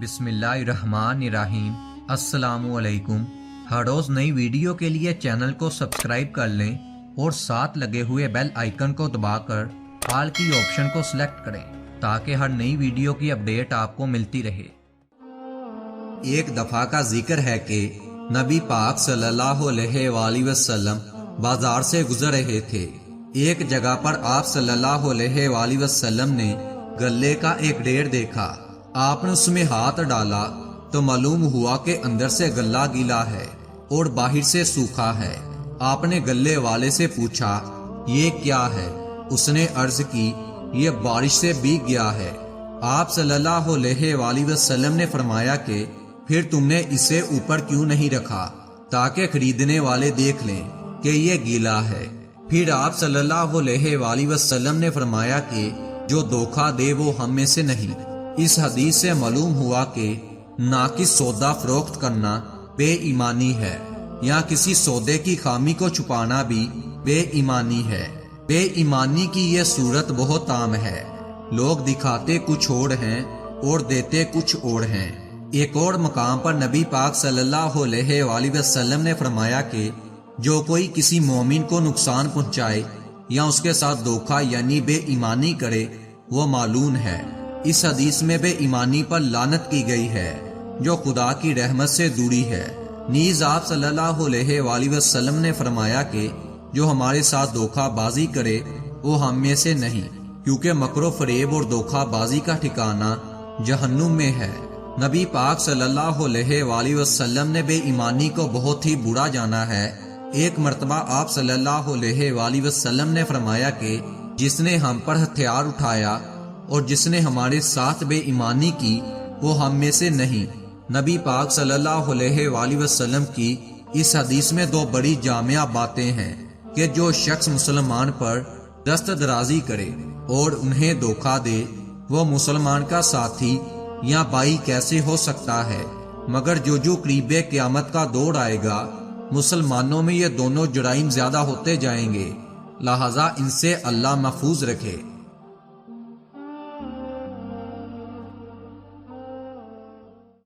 بسم اللہ الرحمن الرحیم۔ السلام علیکم۔ ہر روز نئی ویڈیو کے لیے چینل کو سبسکرائب کر لیں اور ساتھ لگے ہوئے بیل آئیکن کو دبا کر آل کی آپشن کو سلیکٹ کریں تاکہ ہر نئی ویڈیو کی اپڈیٹ آپ کو ملتی رہے۔ ایک دفعہ کا ذکر ہے کہ نبی پاک صلی اللہ علیہ وآلہ وسلم بازار سے گزر رہے تھے۔ ایک جگہ پر آپ صلی اللہ علیہ وآلہ وسلم نے گلے کا ایک ڈھیر دیکھا۔ آپ نے اس میں ہاتھ ڈالا تو معلوم ہوا کہ اندر سے گلا گیلا ہے اور باہر سے سوکھا ہے۔ آپ نے گلے والے سے پوچھا یہ کیا ہے؟ اس نے عرض کی یہ بارش سے بھیگ گیا ہے۔ آپ صلی اللہ علیہ وآلہ وسلم نے فرمایا کہ پھر تم نے اسے اوپر کیوں نہیں رکھا تاکہ خریدنے والے دیکھ لیں کہ یہ گیلا ہے؟ پھر آپ صلی اللہ علیہ وآلہ وسلم نے فرمایا کہ جو دھوکہ دے وہ ہم میں سے نہیں۔ اس حدیث سے معلوم ہوا کہ ناقص سودا فروخت کرنا بے ایمانی ہے، یا کسی سودے کی خامی کو چھپانا بھی بے ایمانی ہے۔ بے ایمانی کی یہ صورت بہت عام ہے۔ لوگ دکھاتے کچھ اور ہیں اور دیتے کچھ اور ہیں۔ ایک اور مقام پر نبی پاک صلی اللہ علیہ وآلہ وسلم نے فرمایا کہ جو کوئی کسی مومن کو نقصان پہنچائے یا اس کے ساتھ دھوکہ یعنی بے ایمانی کرے وہ مالون ہے۔ اس حدیث میں بے ایمانی پر لعنت کی گئی ہے جو خدا کی رحمت سے دوری ہے۔ نیز آپ صلی اللہ علیہ وآلہ وسلم نے فرمایا کہ جو ہمارے ساتھ دھوکہ بازی کرے وہ ہم میں سے نہیں، کیونکہ مکر و فریب اور دھوکہ بازی کا ٹھکانہ جہنم میں ہے۔ نبی پاک صلی اللہ علیہ وآلہ وسلم نے بے ایمانی کو بہت ہی برا جانا ہے۔ ایک مرتبہ آپ صلی اللہ علیہ وآلہ وسلم نے فرمایا کہ جس نے ہم پر ہتھیار اٹھایا اور جس نے ہمارے ساتھ بے ایمانی کی وہ ہم میں سے نہیں۔ نبی پاک صلی اللہ علیہ وآلہ وسلم کی اس حدیث میں دو بڑی جامع باتیں ہیں کہ جو شخص مسلمان پر دست درازی کرے اور انہیں دھوکہ دے وہ مسلمان کا ساتھی یا بھائی کیسے ہو سکتا ہے؟ مگر جو قریب قیامت کا دور آئے گا مسلمانوں میں یہ دونوں جرائم زیادہ ہوتے جائیں گے، لہذا ان سے اللہ محفوظ رکھے۔